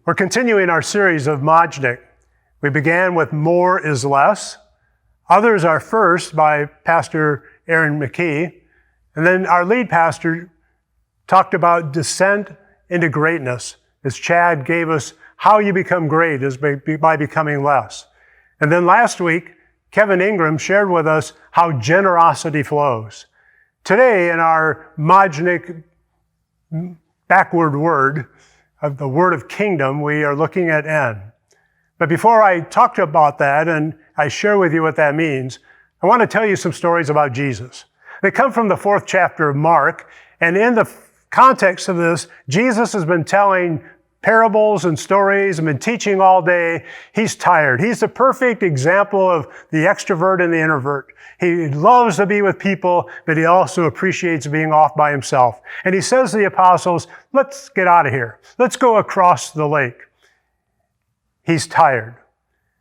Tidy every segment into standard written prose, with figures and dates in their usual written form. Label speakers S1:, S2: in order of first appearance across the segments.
S1: We're continuing our series of MODGNIK. We began with More is Less. Others are First by Pastor Aaron McKee. And then our lead pastor talked about Descent into Greatness, as Chad gave us how you become great is by becoming less. And then last week, Kevin Ingram shared with us how generosity flows. Today, in our MODGNIK backward word, of the word of kingdom, we are looking at N. But before I talk about that and I share with you what that means, I want to tell you some stories about Jesus. They come from the 4th chapter of Mark, and in the context of this, Jesus has been telling parables and stories and been teaching all day. He's tired. He's the perfect example of the extrovert and the introvert. He loves to be with people, but he also appreciates being off by himself. And he says to the apostles, let's get out of here. Let's go across the lake. He's tired.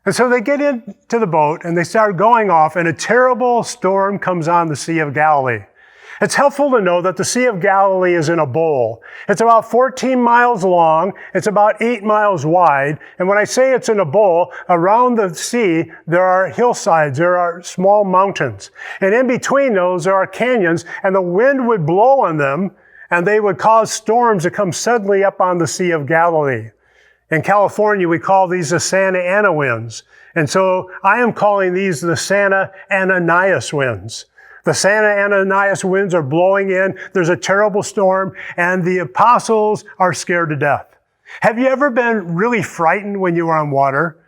S1: And so they get into the boat and they start going off, and a terrible storm comes on the Sea of Galilee. It's helpful to know that the Sea of Galilee is in a bowl. It's about 14 miles long. It's about 8 miles wide. And when I say it's in a bowl, around the sea, there are hillsides. There are small mountains. And in between those, there are canyons, and the wind would blow on them, and they would cause storms to come suddenly up on the Sea of Galilee. In California, we call these the Santa Ana winds. And so I am calling these the Santa Ananias winds. The Santa Ananias winds are blowing in. There's a terrible storm, and the apostles are scared to death. Have you ever been really frightened when you were on water?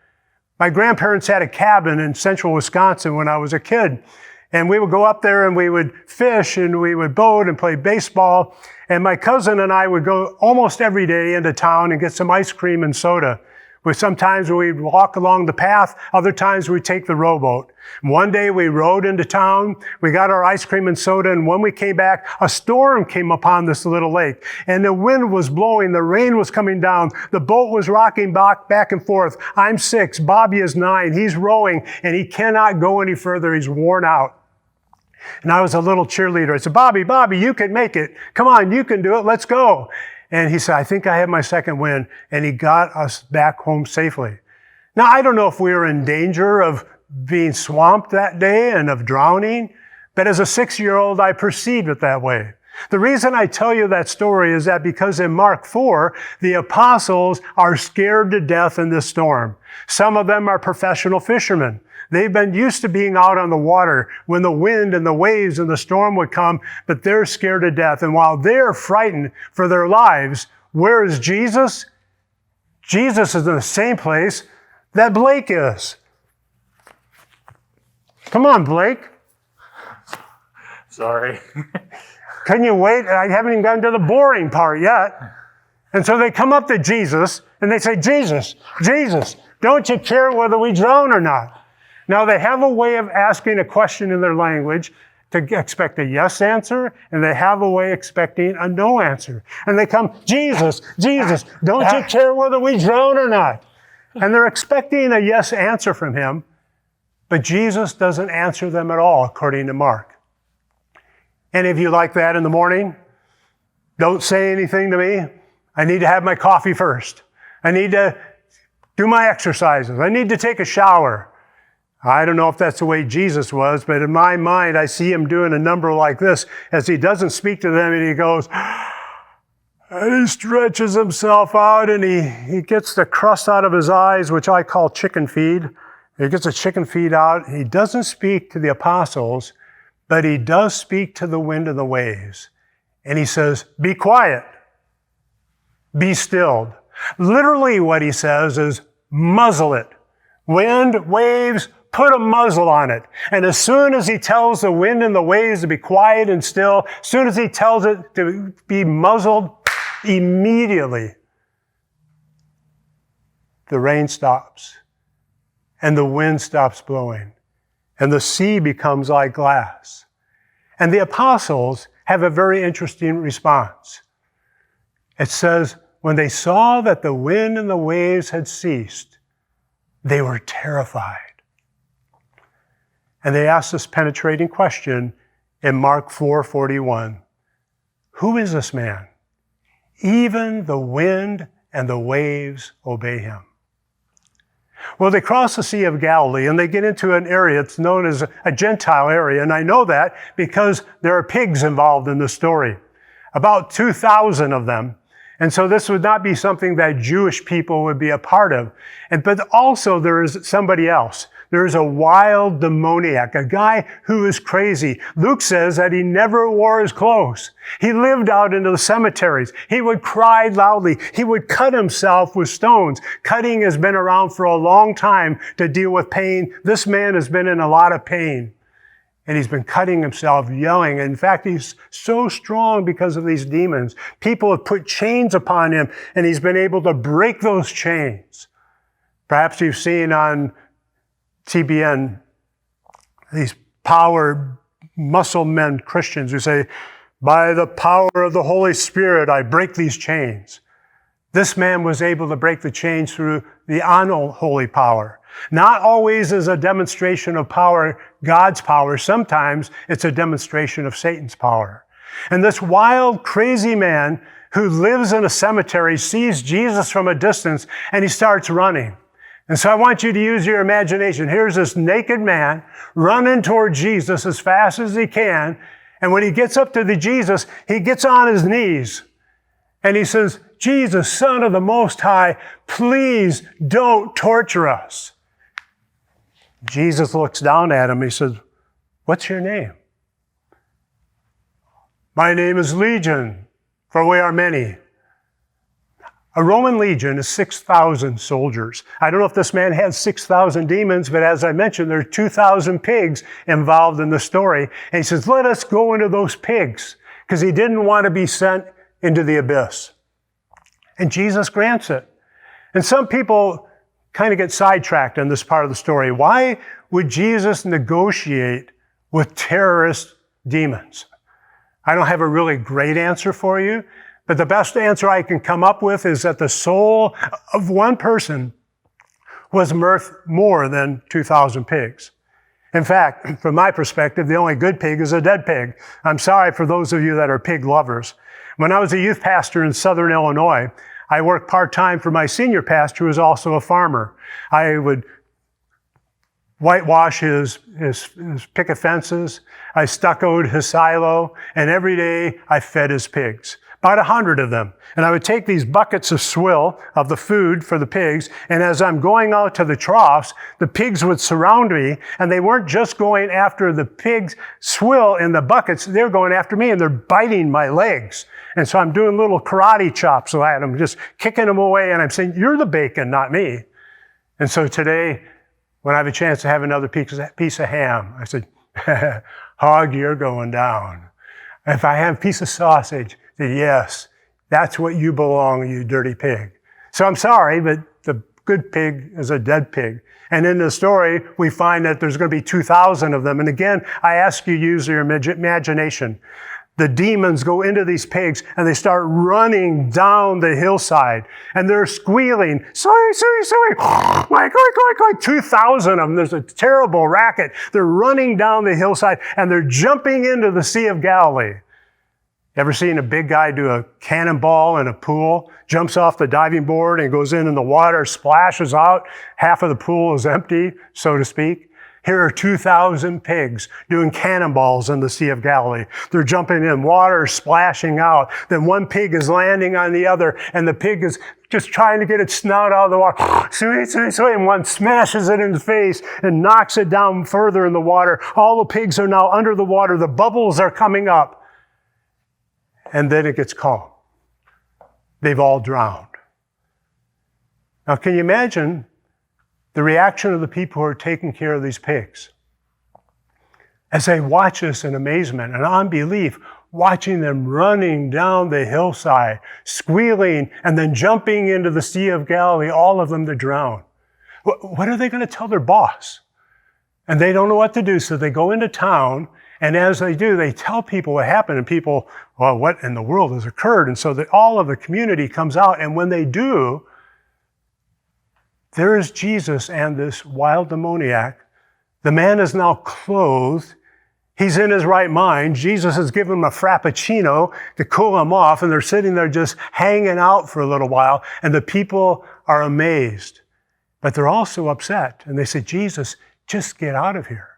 S1: My grandparents had a cabin in central Wisconsin when I was a kid, and we would go up there and we would fish and we would boat and play baseball, and my cousin and I would go almost every day into town and get some ice cream and soda. Sometimes we'd walk along the path, other times we'd take the rowboat. One day we rode into town, we got our ice cream and soda, and when we came back, a storm came upon this little lake. And the wind was blowing, the rain was coming down, the boat was rocking back and forth. I'm 6, Bobby is 9, he's rowing, and he cannot go any further, he's worn out. And I was a little cheerleader. I said, Bobby, you can make it. Come on, you can do it. Let's go. And he said, I think I have my second wind. And he got us back home safely. Now, I don't know if we were in danger of being swamped that day and of drowning, but as a 6-year-old, I perceived it that way. The reason I tell you that story is that because in Mark 4, the apostles are scared to death in this storm. Some of them are professional fishermen. They've been used to being out on the water when the wind and the waves and the storm would come, but they're scared to death. And while they're frightened for their lives, where is Jesus? Jesus is in the same place that Blake is. Come on, Blake.
S2: Sorry.
S1: Can you wait? I haven't even gotten to the boring part yet. And so they come up to Jesus and they say, Jesus, don't you care whether we drown or not? Now they have a way of asking a question in their language to expect a yes answer, and they have a way of expecting a no answer. And they come, Jesus, don't you care whether we drown or not? And they're expecting a yes answer from him, but Jesus doesn't answer them at all, according to Mark. Any of you like that in the morning? Don't say anything to me. I need to have my coffee first. I need to do my exercises. I need to take a shower. I don't know if that's the way Jesus was, but in my mind, I see him doing a number like this as he doesn't speak to them and he goes, and he stretches himself out and he gets the crust out of his eyes, which I call chicken feed. He gets the chicken feed out. He doesn't speak to the apostles, but he does speak to the wind and the waves. And he says, be quiet, be stilled. Literally what he says is, muzzle it. Wind, waves, put a muzzle on it. And as soon as he tells the wind and the waves to be quiet and still, as soon as he tells it to be muzzled, immediately the rain stops and the wind stops blowing and the sea becomes like glass. And the apostles have a very interesting response. It says, when they saw that the wind and the waves had ceased, they were terrified. And they asked this penetrating question in Mark 4:41. Who is this man? Even the wind and the waves obey him. Well, they cross the Sea of Galilee and they get into an area that's known as a Gentile area. And I know that because there are pigs involved in the story. About 2,000 of them. And so this would not be something that Jewish people would be a part of. But also there is somebody else. There is a wild demoniac, a guy who is crazy. Luke says that he never wore his clothes. He lived out into the cemeteries. He would cry loudly. He would cut himself with stones. Cutting has been around for a long time to deal with pain. This man has been in a lot of pain. And he's been cutting himself, yelling. In fact, he's so strong because of these demons. People have put chains upon him, and he's been able to break those chains. Perhaps you've seen on TBN these power muscle men Christians who say, by the power of the Holy Spirit, I break these chains. This man was able to break the chains through the unholy power. Not always as a demonstration of power, God's power. Sometimes it's a demonstration of Satan's power. And this wild, crazy man who lives in a cemetery sees Jesus from a distance and he starts running. And so I want you to use your imagination. Here's this naked man running toward Jesus as fast as he can. And when he gets up to the Jesus, he gets on his knees and he says, Jesus, Son of the Most High, please don't torture us. Jesus looks down at him. He says, what's your name? My name is Legion, for we are many. A Roman legion is 6,000 soldiers. I don't know if this man had 6,000 demons, but as I mentioned, there are 2,000 pigs involved in the story. And he says, let us go into those pigs, because he didn't want to be sent into the abyss. And Jesus grants it. And some people kind of get sidetracked in this part of the story. Why would Jesus negotiate with terrorist demons? I don't have a really great answer for you, but the best answer I can come up with is that the soul of one person was worth more than 2,000 pigs. In fact, from my perspective, the only good pig is a dead pig. I'm sorry for those of you that are pig lovers. When I was a youth pastor in Southern Illinois, I worked part-time for my senior pastor, who was also a farmer. I would whitewash his picket fences. I stuccoed his silo, and every day I fed his pigs. About 100 of them. And I would take these buckets of swill of the food for the pigs, and as I'm going out to the troughs, the pigs would surround me, and they weren't just going after the pigs' swill in the buckets, they were going after me, and they're biting my legs. And so I'm doing little karate chops at them, just kicking them away, and I'm saying, you're the bacon, not me. And so today, when I have a chance to have another piece of ham, I said, Hog, you're going down. If I have a piece of sausage, I said, yes, that's what you belong, you dirty pig. So I'm sorry, but the good pig is a dead pig. And in the story, we find that there's going to be 2,000 of them. And again, I ask you to use your imagination. The demons go into these pigs and they start running down the hillside and they're squealing, soy, soy, soy, like, 2,000 of them. There's a terrible racket. They're running down the hillside and they're jumping into the Sea of Galilee. Ever seen a big guy do a cannonball in a pool, jumps off the diving board and goes in and the water splashes out? Half of the pool is empty, so to speak. Here are 2,000 pigs doing cannonballs in the Sea of Galilee. They're jumping in, water splashing out. Then one pig is landing on the other, and the pig is just trying to get its snout out of the water. Sweet, sweet, sweet. And one smashes it in the face and knocks it down further in the water. All the pigs are now under the water. The bubbles are coming up. And then it gets calm. They've all drowned. Now, can you imagine the reaction of the people who are taking care of these pigs as they watch us in amazement and unbelief, watching them running down the hillside, squealing, and then jumping into the Sea of Galilee, all of them to drown? What are they going to tell their boss? And they don't know what to do, so they go into town, and as they do, they tell people what happened, and people, well, what in the world has occurred? And so all of the community comes out, and when they do, there is Jesus and this wild demoniac. The man is now clothed. He's in his right mind. Jesus has given him a frappuccino to cool him off, and they're sitting there just hanging out for a little while, and the people are amazed. But they're also upset, and they say, Jesus, just get out of here.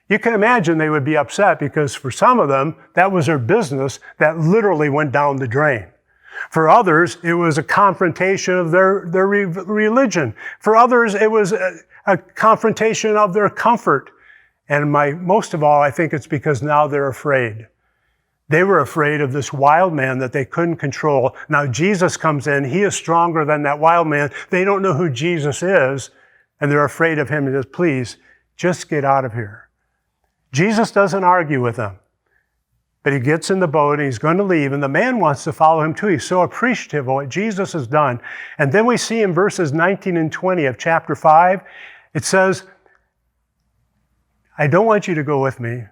S1: You can imagine they would be upset because for some of them, that was their business that literally went down the drain. For others, it was a confrontation of their religion. For others, it was a confrontation of their comfort. And most of all, I think it's because now they're afraid. They were afraid of this wild man that they couldn't control. Now Jesus comes in. He is stronger than that wild man. They don't know who Jesus is, and they're afraid of him. He says, please, just get out of here. Jesus doesn't argue with them. But he gets in the boat and he's going to leave, and the man wants to follow him too. He's so appreciative of what Jesus has done. And then we see in verses 19 and 20 of chapter 5, it says, I don't want you to go with me,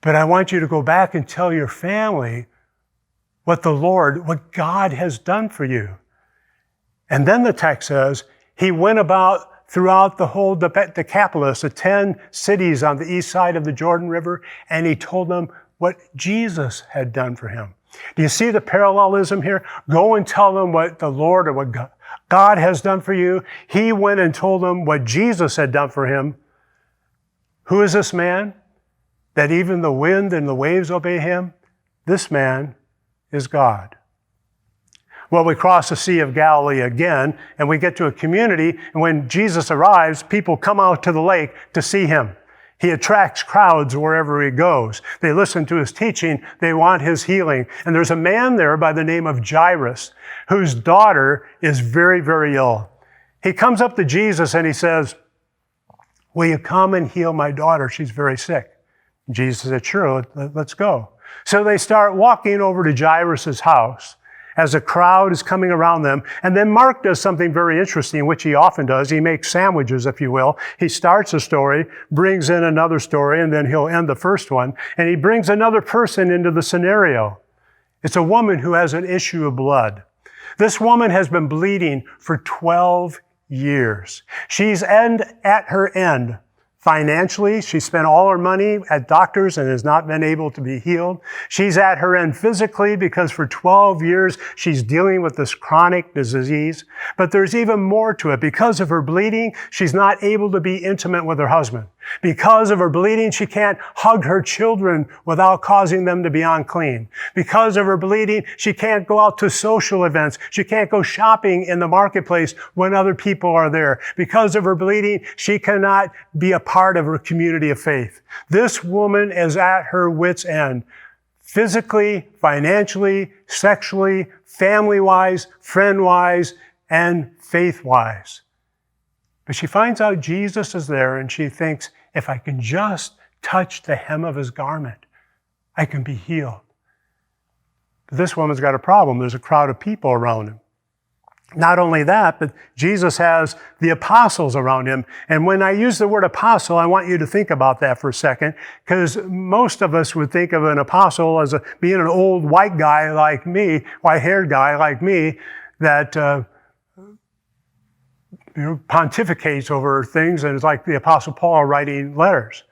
S1: but I want you to go back and tell your family what God has done for you. And then the text says, he went about throughout the whole Decapolis, the 10 cities on the east side of the Jordan River, and he told them what Jesus had done for him. Do you see the parallelism here? Go and tell them what the Lord or what God has done for you. He went and told them what Jesus had done for him. Who is this man? That even the wind and the waves obey him? This man is God. Well, we cross the Sea of Galilee again, and we get to a community, and when Jesus arrives, people come out to the lake to see him. He attracts crowds wherever he goes. They listen to his teaching. They want his healing. And there's a man there by the name of Jairus, whose daughter is very, very ill. He comes up to Jesus and he says, will you come and heal my daughter? She's very sick. Jesus said, sure, let's go. So they start walking over to Jairus' house as a crowd is coming around them. And then Mark does something very interesting, which he often does. He makes sandwiches, if you will. He starts a story, brings in another story, and then he'll end the first one. And he brings another person into the scenario. It's a woman who has an issue of blood. This woman has been bleeding for 12 years. She's at her end. Financially, she spent all her money at doctors and has not been able to be healed. She's at her end physically because for 12 years she's dealing with this chronic disease. But there's even more to it. Because of her bleeding, she's not able to be intimate with her husband. Because of her bleeding, she can't hug her children without causing them to be unclean. Because of her bleeding, she can't go out to social events. She can't go shopping in the marketplace when other people are there. Because of her bleeding, she cannot be a part of her community of faith. This woman is at her wit's end. Physically, financially, sexually, family-wise, friend-wise, and faith-wise. But she finds out Jesus is there and she thinks, if I can just touch the hem of his garment, I can be healed. But this woman's got a problem. There's a crowd of people around him. Not only that, but Jesus has the apostles around him. And when I use the word apostle, I want you to think about that for a second, because most of us would think of an apostle as being an old white guy like me, white-haired guy like me, that pontificates over things, and it's like the Apostle Paul writing letters.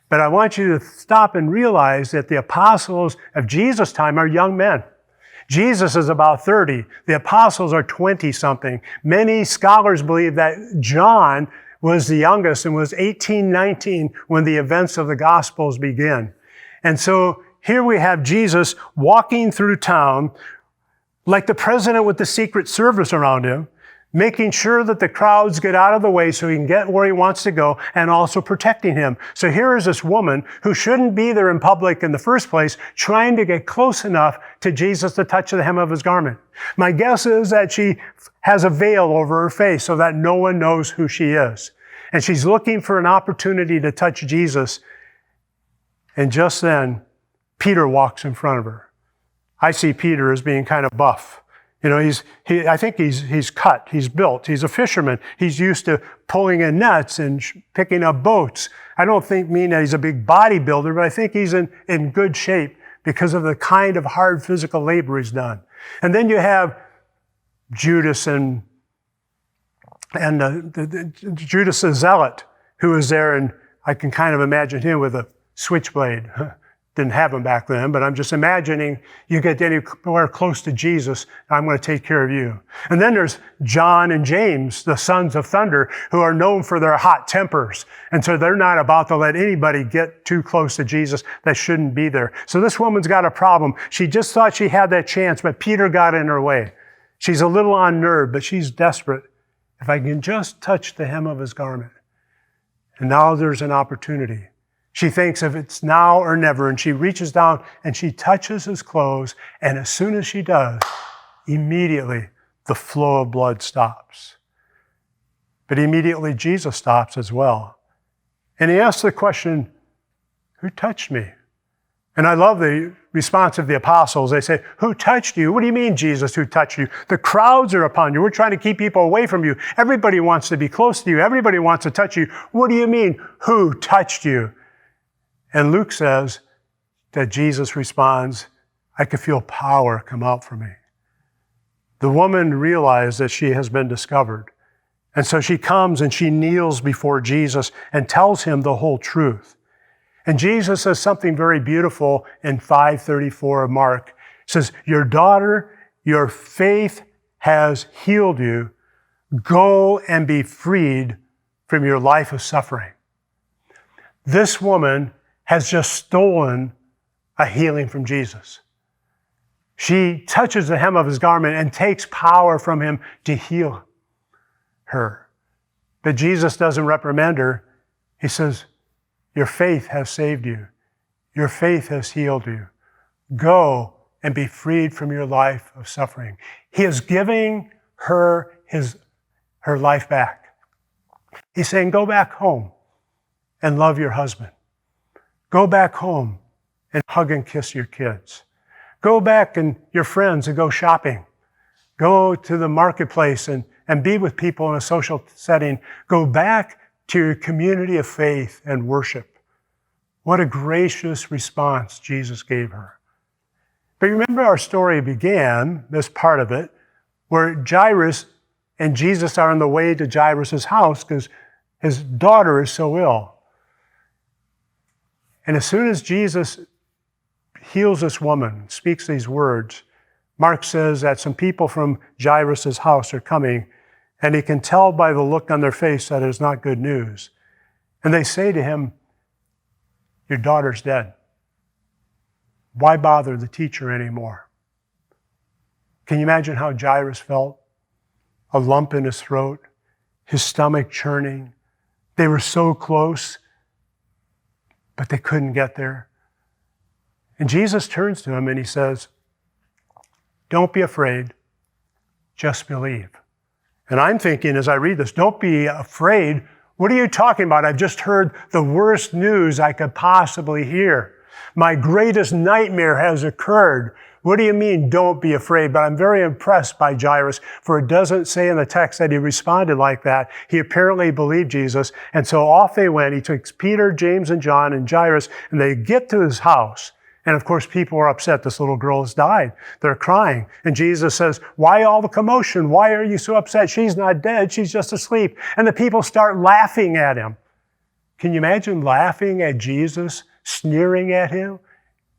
S1: But I want you to stop and realize that the apostles of Jesus' time are young men. Jesus is about 30. The apostles are 20-something. Many scholars believe that John was the youngest and was 18, 19 when the events of the Gospels begin. And so here we have Jesus walking through town like the president with the Secret Service around him, making sure that the crowds get out of the way so he can get where he wants to go, and also protecting him. So here is this woman who shouldn't be there in public in the first place, trying to get close enough to Jesus to touch the hem of his garment. My guess is that she has a veil over her face so that no one knows who she is. And she's looking for an opportunity to touch Jesus. And just then, Peter walks in front of her. I see Peter as being kind of buff. You know, I think he's cut, he's built, he's a fisherman. He's used to pulling in nets and picking up boats. I don't mean that he's a big bodybuilder, but I think he's in good shape because of the kind of hard physical labor he's done. And then you have Judas and Judas the Zealot, who is there, and I can kind of imagine him with a switchblade. Didn't have them back then, but I'm just imagining you get anywhere close to Jesus, I'm going to take care of you. And then there's John and James, the sons of thunder, who are known for their hot tempers. And so they're not about to let anybody get too close to Jesus that shouldn't be there. So this woman's got a problem. She just thought she had that chance, but Peter got in her way. She's a little unnerved, but she's desperate. If I can just touch the hem of his garment. And now there's an opportunity. She thinks if it's now or never, and she reaches down and she touches his clothes, and as soon as she does, immediately the flow of blood stops. But immediately Jesus stops as well. And he asks the question, who touched me? And I love the response of the apostles. They say, who touched you? What do you mean, Jesus, who touched you? The crowds are upon you. We're trying to keep people away from you. Everybody wants to be close to you. Everybody wants to touch you. What do you mean, who touched you? And Luke says that Jesus responds, I could feel power come out from me. The woman realized that she has been discovered. And so she comes and she kneels before Jesus and tells him the whole truth. And Jesus says something very beautiful in 5:34 of Mark. He says, your daughter, your faith has healed you. Go and be freed from your life of suffering. This woman has just stolen a healing from Jesus. She touches the hem of his garment and takes power from him to heal her. But Jesus doesn't reprimand her. He says, your faith has saved you. Your faith has healed you. Go and be freed from your life of suffering. He is giving her her life back. He's saying, go back home and love your husband. Go back home and hug and kiss your kids. Go back and your friends and go shopping. Go to the marketplace and be with people in a social setting. Go back to your community of faith and worship. What a gracious response Jesus gave her. But remember our story began, this part of it, where Jairus and Jesus are on the way to Jairus' house because his daughter is so ill. And as soon as Jesus heals this woman, speaks these words, Mark says that some people from Jairus' house are coming, and he can tell by the look on their face that it is not good news. And they say to him, your daughter's dead. Why bother the teacher anymore? Can you imagine how Jairus felt? A lump in his throat, his stomach churning. They were so close, but they couldn't get there. And Jesus turns to him and he says, don't be afraid, just believe. And I'm thinking as I read this, don't be afraid. What are you talking about? I've just heard the worst news I could possibly hear. My greatest nightmare has occurred. What do you mean, don't be afraid? But I'm very impressed by Jairus, for it doesn't say in the text that he responded like that. He apparently believed Jesus. And so off they went. He took Peter, James, and John, and Jairus, and they get to his house. And of course, people are upset. This little girl has died. They're crying. And Jesus says, why all the commotion? Why are you so upset? She's not dead. She's just asleep. And the people start laughing at him. Can you imagine laughing at Jesus, sneering at him?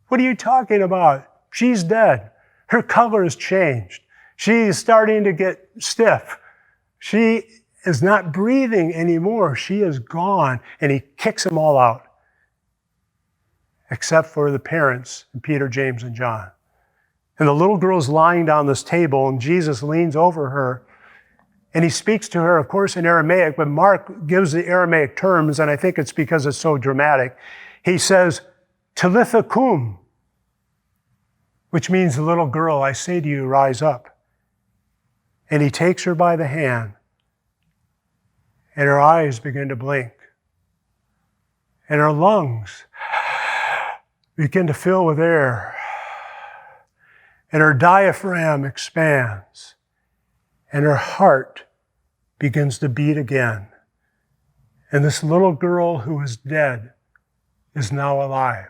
S1: What are you talking about? She's dead. Her color has changed. She's starting to get stiff. She is not breathing anymore. She is gone. And he kicks them all out, except for the parents, Peter, James, and John. And the little girl's lying down this table, and Jesus leans over her, and he speaks to her, of course, in Aramaic, but Mark gives the Aramaic terms, and I think it's because it's so dramatic. He says, Talitha kum, which means, little girl, I say to you, rise up. And he takes her by the hand, and her eyes begin to blink, and her lungs begin to fill with air, and her diaphragm expands, and her heart begins to beat again. And this little girl who is dead is now alive.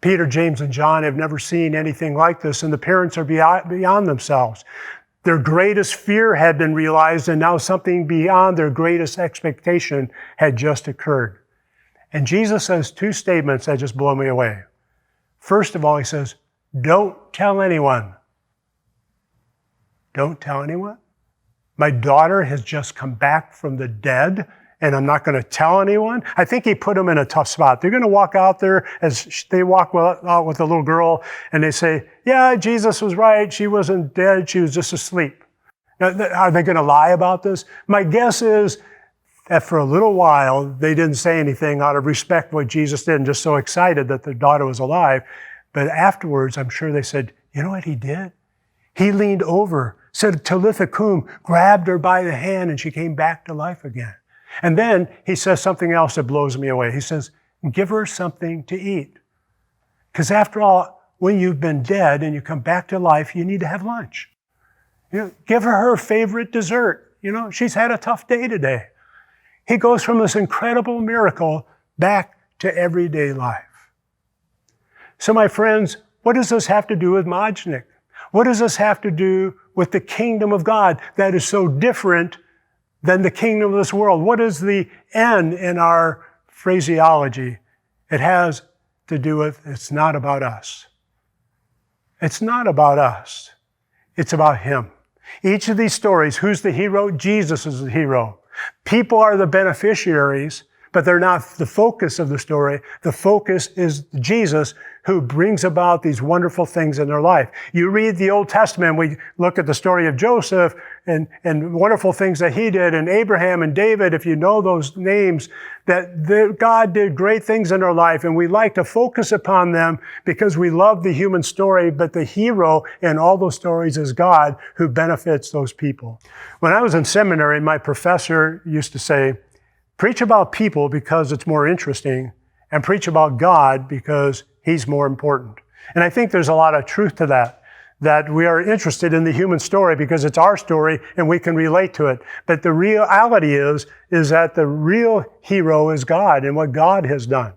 S1: Peter, James, and John have never seen anything like this, and the parents are beyond themselves. Their greatest fear had been realized, and now something beyond their greatest expectation had just occurred. And Jesus says two statements that just blow me away. First of all, he says, don't tell anyone. Don't tell anyone? My daughter has just come back from the dead, and I'm not going to tell anyone? I think he put them in a tough spot. They're going to walk out there as they walk out with the little girl, and they say, yeah, Jesus was right. She wasn't dead. She was just asleep. Now, are they going to lie about this? My guess is that for a little while, they didn't say anything out of respect for what Jesus did and just so excited that their daughter was alive. But afterwards, I'm sure they said, you know what he did? He leaned over, said Talitha kum, grabbed her by the hand, and she came back to life again. And then he says something else that blows me away. He says, give her something to eat. Because after all, when you've been dead and you come back to life, you need to have lunch. Give her favorite dessert. She's had a tough day today. He goes from this incredible miracle back to everyday life. So my friends, what does this have to do with MODGNIK? What does this have to do with the kingdom of God that is so different than the kingdom of this world? What is the N in our phraseology? It has to do with, it's not about us. It's not about us. It's about him. Each of these stories, who's the hero? Jesus is the hero. People are the beneficiaries, but they're not the focus of the story. The focus is Jesus, who brings about these wonderful things in their life. You read the Old Testament, we look at the story of Joseph and wonderful things that he did, and Abraham and David, if you know those names, that God did great things in their life, and we like to focus upon them because we love the human story, but the hero in all those stories is God, who benefits those people. When I was in seminary, my professor used to say, preach about people because it's more interesting, and preach about God because he's more important. And I think there's a lot of truth to that we are interested in the human story because it's our story and we can relate to it. But the reality is that the real hero is God and what God has done.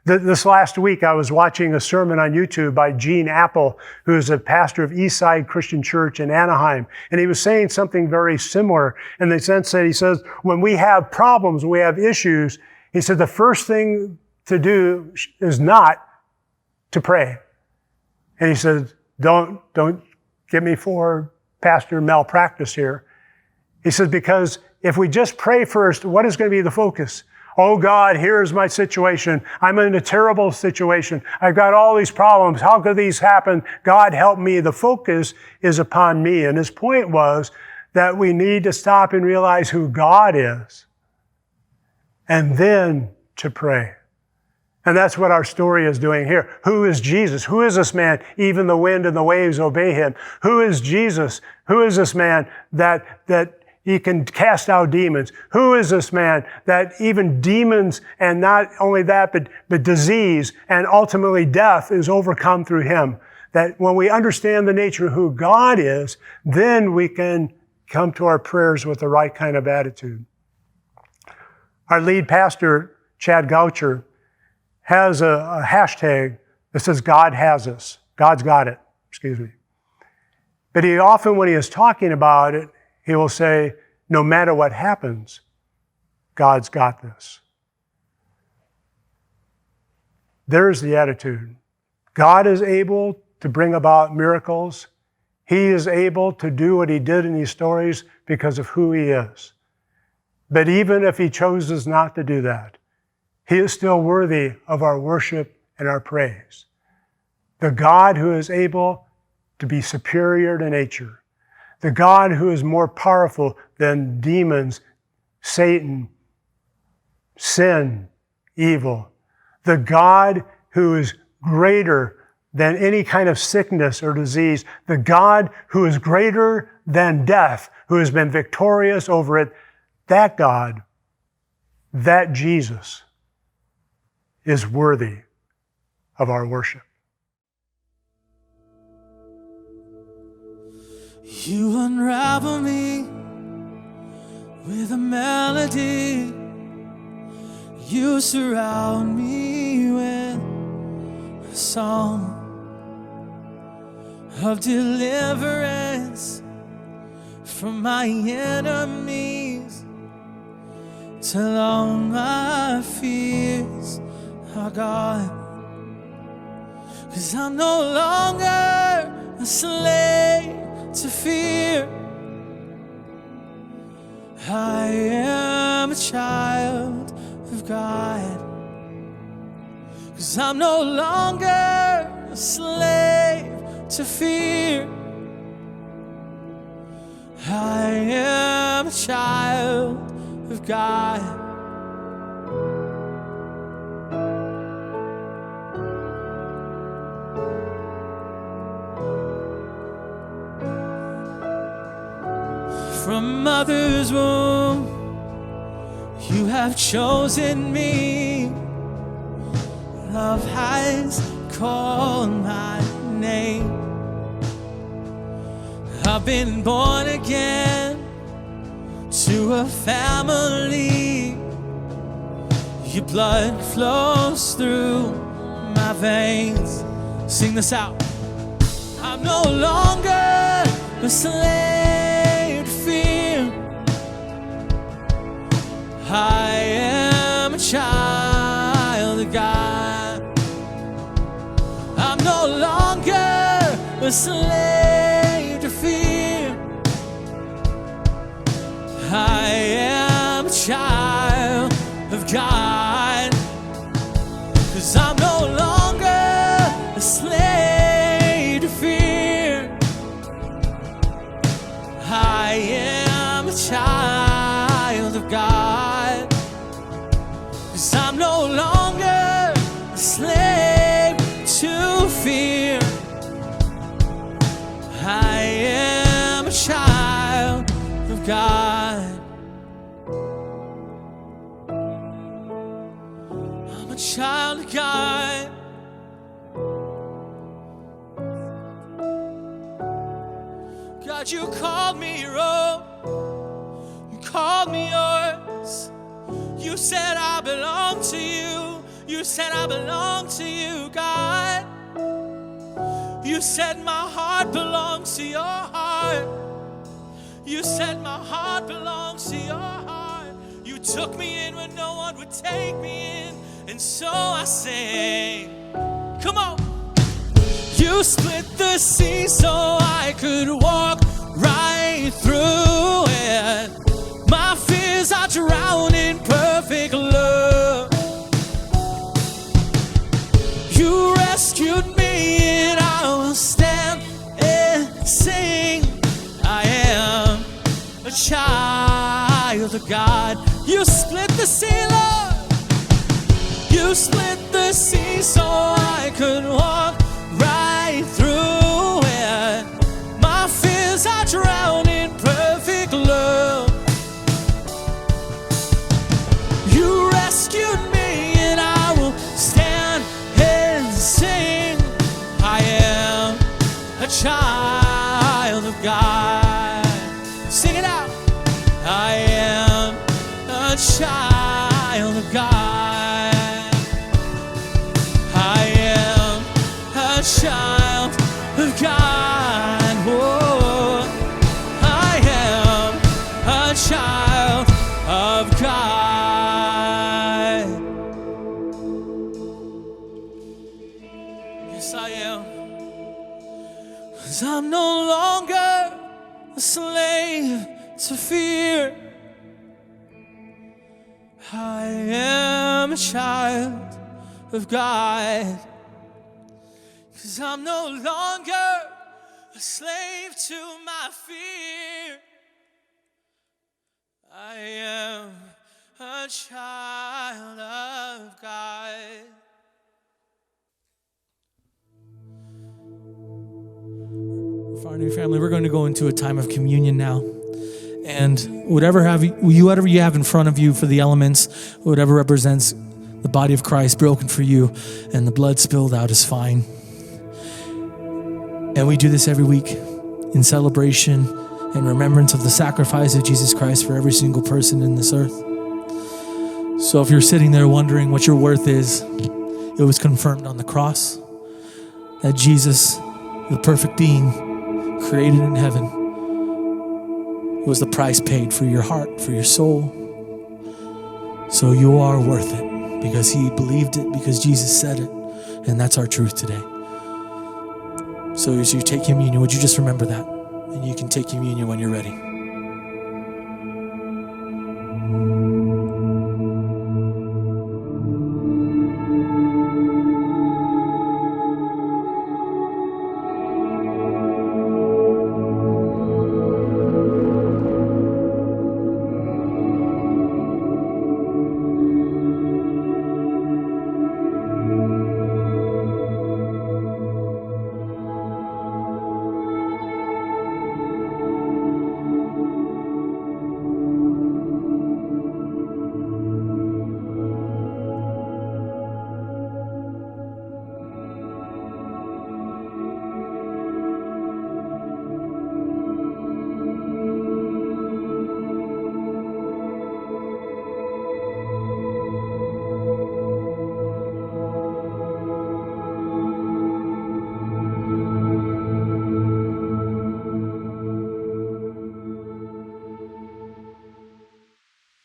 S1: This last week, I was watching a sermon on YouTube by Gene Apple, who is a pastor of Eastside Christian Church in Anaheim. And he was saying something very similar in the sense that he says, when we have problems, when we have issues, he said the first thing to do is not to pray. And he says, don't get me for pastor malpractice here. He says, because if we just pray first, what is going to be the focus? Oh God, here's my situation. I'm in a terrible situation. I've got all these problems. How could these happen? God help me. The focus is upon me. And his point was that we need to stop and realize who God is and then to pray. And that's what our story is doing here. Who is Jesus? Who is this man? Even the wind and the waves obey him. Who is Jesus? Who is this man that he can cast out demons? Who is this man that even demons, and not only that, but disease and ultimately death is overcome through him? That when we understand the nature of who God is, then we can come to our prayers with the right kind of attitude. Our lead pastor, Chad Goucher, has a hashtag that says, God has us. God's got it. Excuse me. But he often, when he is talking about it, he will say, no matter what happens, God's got this. There's the attitude. God is able to bring about miracles. He is able to do what he did in these stories because of who he is. But even if he chooses not to do that, he is still worthy of our worship and our praise. The God who is able to be superior to nature, the God who is more powerful than demons, Satan, sin, evil, the God who is greater than any kind of sickness or disease, the God who is greater than death, who has been victorious over it, that God, that Jesus, is worthy of our worship.
S2: You unravel me with a melody. You surround me with a song of deliverance from my enemies. Till all my fears are gone. 'Cause I'm no longer a slave to fear. I am a child of God. 'Cause I'm no longer a slave to fear. I am a child of God. From mother's womb, you have chosen me. Love has called my name. I've been born again to a family. Your blood flows through my veins. Sing this out. I'm no longer a slave to fear. I am a child of God. I'm no longer a slave to fear. I am a child of God. 'Cause I'm no longer a slave to fear. I am a child of God. 'Cause I'm no longer a slave to fear. I am a child of God. I'm a child of God. God, you called me your own. You called me yours. You said I belong to you. You said I belong to you, God. You said my heart belongs to your heart. You said my heart belongs to your heart. You took me in when no one would take me in, and so I sing. Come on. You split the sea so I could walk right through it. My fears are drowned in perfect love. You rescued me and I will stand and sing. I am a child of God. You split the sea, Lord. You split the sea so I could walk right through it. My fears are drowned in perfect love. You rescued me and I will stand and sing. I am a child of God. Sing it out. I am a child of God. I am a child of God. Oh, I am a child of God. Yes, I am. 'Cause I'm no longer a slave to fear. I am a child of God. 'Cause I'm no longer a slave to my fear. I am a child of God. Refinery family, we're going to go into a time of communion now. And whatever you have in front of you for the elements, whatever represents the body of Christ broken for you and the blood spilled out is fine. And we do this every week in celebration and remembrance of the sacrifice of Jesus Christ for every single person in this earth. So if you're sitting there wondering what your worth is, it was confirmed on the cross that Jesus, the perfect being created in heaven, was the price paid for your heart, for your soul. So you are worth it because he believed it, because Jesus said it, and that's our truth today. So as you take communion, would you just remember that? And you can take communion when you're ready.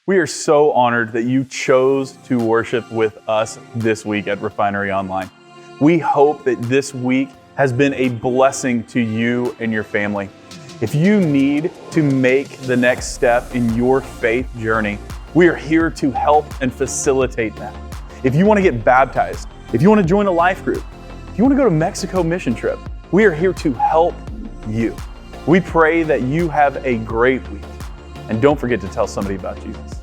S3: We are so honored that you chose to worship with us this week at Refinery Online. We hope that this week has been a blessing to you and your family. If you need to make the next step in your faith journey, we are here to help and facilitate that. If you want to get baptized, if you want to join a life group, if you want to go to Mexico mission trip, we are here to help you. We pray that you have a great week. And don't forget to tell somebody about Jesus.